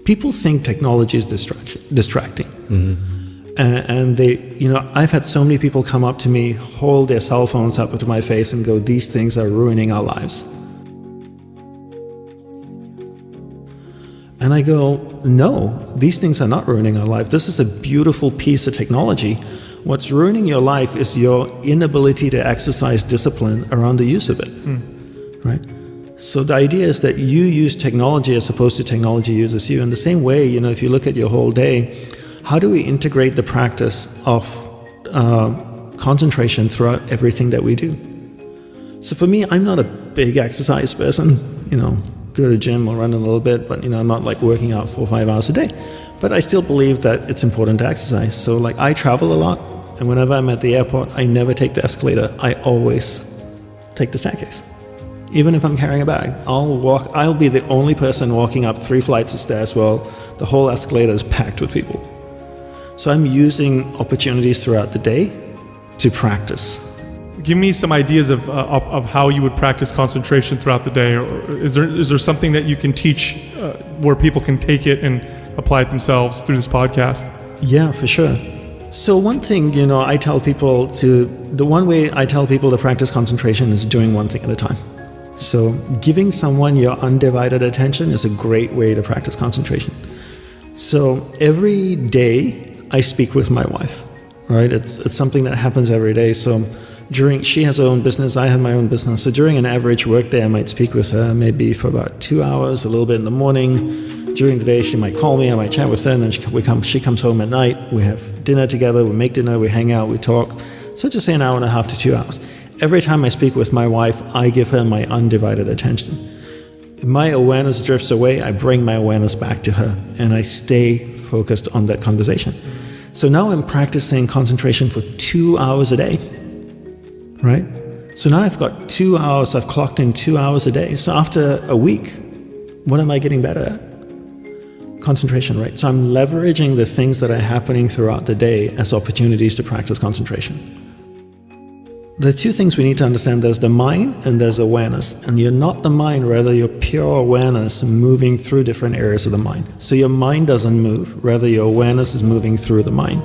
people think technology is distracting. And they, I've had so many people come up to me, hold their cell phones up to my face and go, these things are ruining our lives. And I go, no, these things are not ruining our life. This is a beautiful piece of technology. What's ruining your life is your inability to exercise discipline around the use of it, right? So the idea is that you use technology as opposed to technology uses you. In the same way, if you look at your whole day, how do we integrate the practice of concentration throughout everything that we do? So for me, I'm not a big exercise person, go to the gym or run a little bit, but I'm not like working out 4 or 5 hours a day. But I still believe that it's important to exercise. So like I travel a lot, and whenever I'm at the airport, I never take the escalator. I always take the staircase. Even if I'm carrying a bag, I'll be the only person walking up 3 flights of stairs while the whole escalator is packed with people. So I'm using opportunities throughout the day to practice. Give me some ideas of how you would practice concentration throughout the day. Or is there something that you can teach where people can take it and apply it themselves through this podcast? Yeah, for sure. So one thing, the one way I tell people to practice concentration is doing one thing at a time. So giving someone your undivided attention is a great way to practice concentration. So every day I speak with my wife, right? It's something that happens every day. So she has her own business, I have my own business. So during an average work day, I might speak with her maybe for about 2 hours, a little bit in the morning. During the day, she might call me, I might chat with her, and then she comes home at night. We have dinner together, we make dinner, we hang out, we talk. So just say an hour and a half to 2 hours. Every time I speak with my wife, I give her my undivided attention. If my awareness drifts away, I bring my awareness back to her, and I stay focused on that conversation. So now I'm practicing concentration for 2 hours a day, right? So now I've got 2 hours, I've clocked in 2 hours a day. So after a week, what am I getting better at? Concentration, right? So I'm leveraging the things that are happening throughout the day as opportunities to practice concentration. The two things we need to understand, there's the mind and there's awareness. And you're not the mind, rather you're pure awareness moving through different areas of the mind. So your mind doesn't move, rather your awareness is moving through the mind.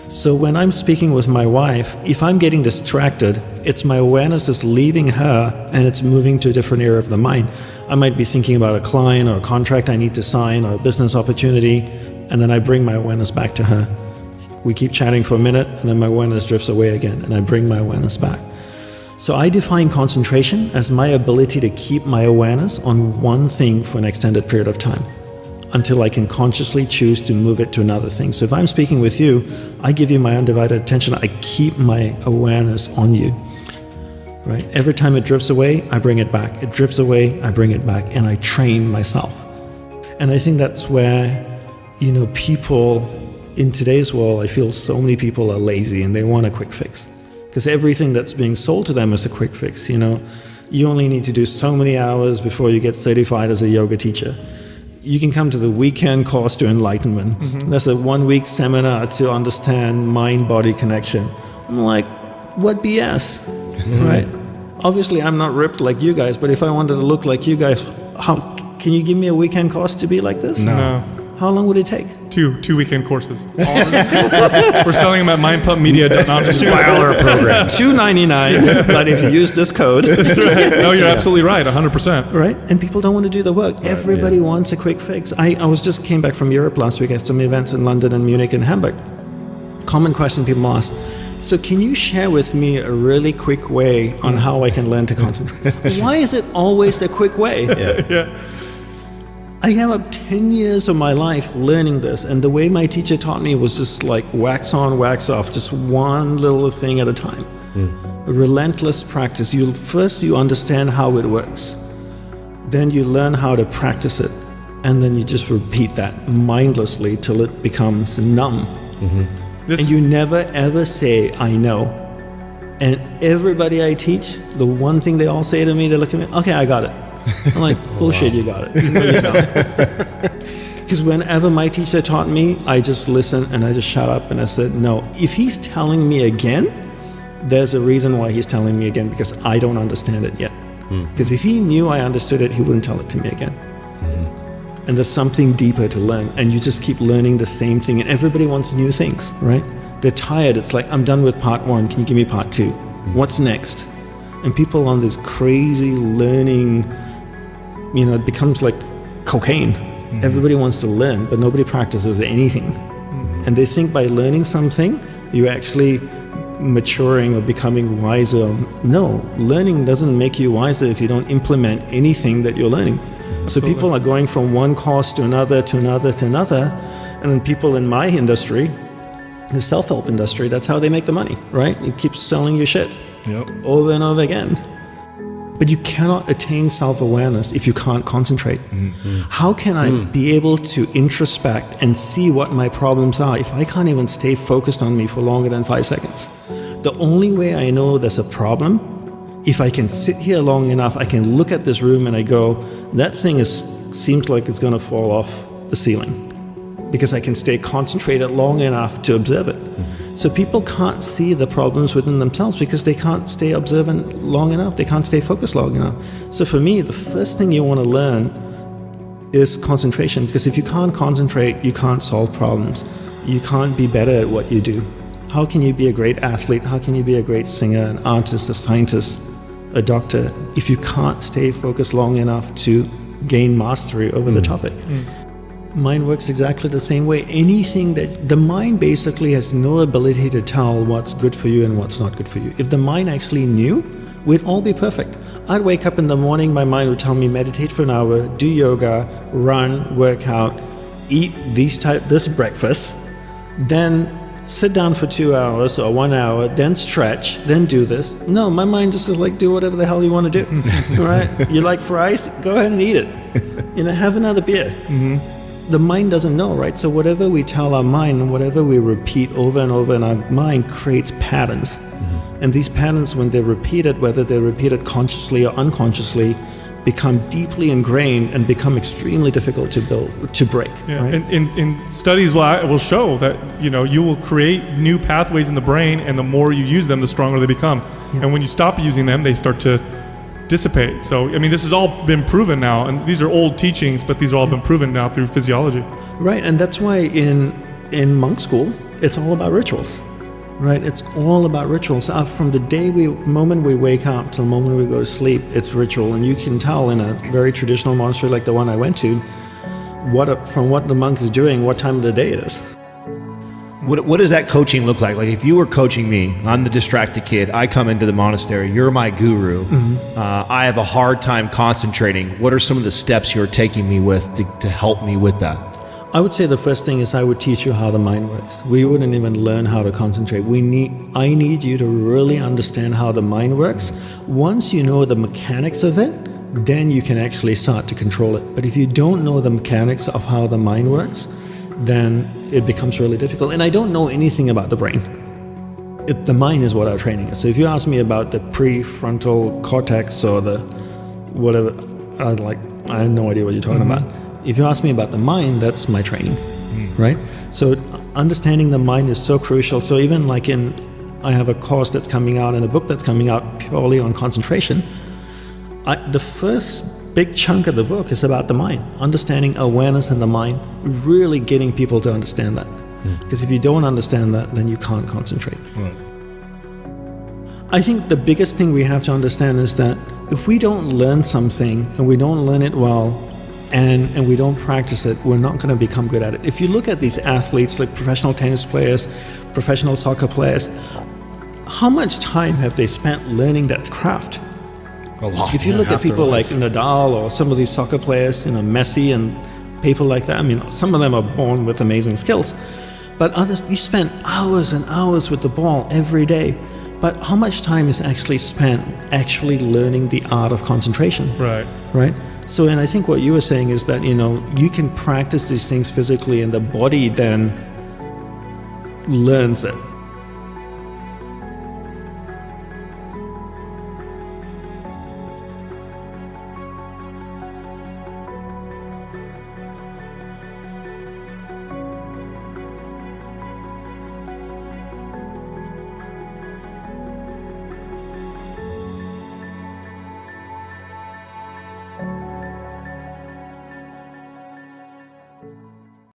So when I'm speaking with my wife, if I'm getting distracted, it's my awareness is leaving her and it's moving to a different area of the mind. I might be thinking about a client or a contract I need to sign or a business opportunity, and then I bring my awareness back to her. We keep chatting for a minute, and then my awareness drifts away again, and I bring my awareness back. So I define concentration as my ability to keep my awareness on one thing for an extended period of time, until I can consciously choose to move it to another thing. So if I'm speaking with you, I give you my undivided attention, I keep my awareness on you, right? Every time it drifts away, I bring it back. It drifts away, I bring it back, and I train myself. And I think that's where, people in today's world, I feel so many people are lazy and they want a quick fix. Because everything that's being sold to them is a quick fix, You only need to do so many hours before you get certified as a yoga teacher. You can come to the weekend course to enlightenment. Mm-hmm. There's a 1-week seminar to understand mind-body connection. I'm like, what BS, right? Obviously, I'm not ripped like you guys, but if I wanted to look like you guys, can you give me a weekend course to be like this? No. How long would it take? Two weekend courses. We're selling them at mindpumpmedia.com. Just buy all our program. $2.99, but if you use this code. That's right. No, you're absolutely right, 100%. Right? And people don't want to do the work. Right, everybody wants a quick fix. I came back from Europe last week. I had some events in London and Munich and Hamburg. Common question people ask. So can you share with me a really quick way on how I can learn to concentrate? Why is it always a quick way? Yeah. I have up 10 years of my life learning this, and the way my teacher taught me was just like wax on, wax off, just one little thing at a time. A relentless practice. You understand how it works. Then you learn how to practice it, and then you just repeat that mindlessly till it becomes numb. And you never ever say, I know. And everybody I teach, the one thing they all say to me, they look at me, okay, I got it. I'm like, bullshit, you got it. Because whenever my teacher taught me, I just listened and I just shut up and I said, no, if he's telling me again, there's a reason why he's telling me again, because I don't understand it yet. Because if he knew I understood it, he wouldn't tell it to me again. and there's something deeper to learn, and you just keep learning the same thing, and everybody wants new things, right? They're tired. It's like, I'm done with part 1. Can you give me part 2? What's next? And people on this crazy learning, it becomes like cocaine. Everybody wants to learn, but nobody practices anything. And they think by learning something, you're actually maturing or becoming wiser. No, learning doesn't make you wiser if you don't implement anything that you're learning. So people are going from one course to another, to another, to another. And then people in my industry, the self-help industry, that's how they make the money, right? You keep selling your shit over and over again. But you cannot attain self-awareness if you can't concentrate. How can I be able to introspect and see what my problems are if I can't even stay focused on me for longer than 5 seconds? The only way I know there's a problem, if I can sit here long enough, I can look at this room and I go, that thing seems like it's going to fall off the ceiling, because I can stay concentrated long enough to observe it. So people can't see the problems within themselves because they can't stay observant long enough. They can't stay focused long enough. So for me, the first thing you want to learn is concentration, because if you can't concentrate, you can't solve problems. You can't be better at what you do. How can you be a great athlete? How can you be a great singer, an artist, a scientist, a doctor, if you can't stay focused long enough to gain mastery over the topic? Mind works exactly the same way. Anything that the mind basically has no ability to tell what's good for you and what's not good for you. If the mind actually knew, we'd all be perfect. I'd wake up in the morning, my mind would tell me meditate for an hour, do yoga, run, work out, eat this breakfast, then sit down for 2 hours or 1 hour, then stretch, then do this. No, my mind just is like, do whatever the hell you want to do. Right? You like fries? Go ahead and eat it. Have another beer. The mind doesn't know, right? So whatever we tell our mind and whatever we repeat over and over in our mind creates patterns. And these patterns, when they're repeated, whether they're repeated consciously or unconsciously, become deeply ingrained and become extremely difficult to break. Yeah. Right? And in studies will show that you will create new pathways in the brain, and the more you use them, the stronger they become. And when you stop using them, they start to dissipate. So this has all been proven now, and these are old teachings, but these have all been proven now through physiology. Right, and that's why in monk school, it's all about rituals. Right, it's all about rituals. From the moment we wake up till the moment we go to sleep, it's ritual. And you can tell in a very traditional monastery like the one I went to, from what the monk is doing, what time of the day it is. What does that coaching look like? Like if you were coaching me, I'm the distracted kid, I come into the monastery, you're my guru, I have a hard time concentrating. What are some of the steps you're taking me with to help me with that? I would say the first thing is I would teach you how the mind works. We wouldn't even learn how to concentrate. I need you to really understand how the mind works. Once you know the mechanics of it, then you can actually start to control it. But if you don't know the mechanics of how the mind works, then it becomes really difficult. And I don't know anything about the brain. The mind is what our training is. So if you ask me about the prefrontal cortex or the whatever, I have no idea what you're talking about. If you ask me about the mind, that's my training, right? So understanding the mind is so crucial. So even I have a course that's coming out and a book that's coming out purely on concentration. The first big chunk of the book is about the mind, understanding awareness in the mind, really getting people to understand that. Because if you don't understand that, then you can't concentrate. Right. I think the biggest thing we have to understand is that if we don't learn something and we don't learn it well, and we don't practice it, we're not going to become good at it. If you look at these athletes, like professional tennis players, professional soccer players, how much time have they spent learning that craft? A lot. If you look at people like Nadal or some of these soccer players, Messi and people like that, some of them are born with amazing skills. But others, you spend hours and hours with the ball every day. But how much time is actually spent actually learning the art of concentration? Right? So, and I think what you were saying is that, you can practice these things physically and the body then learns it.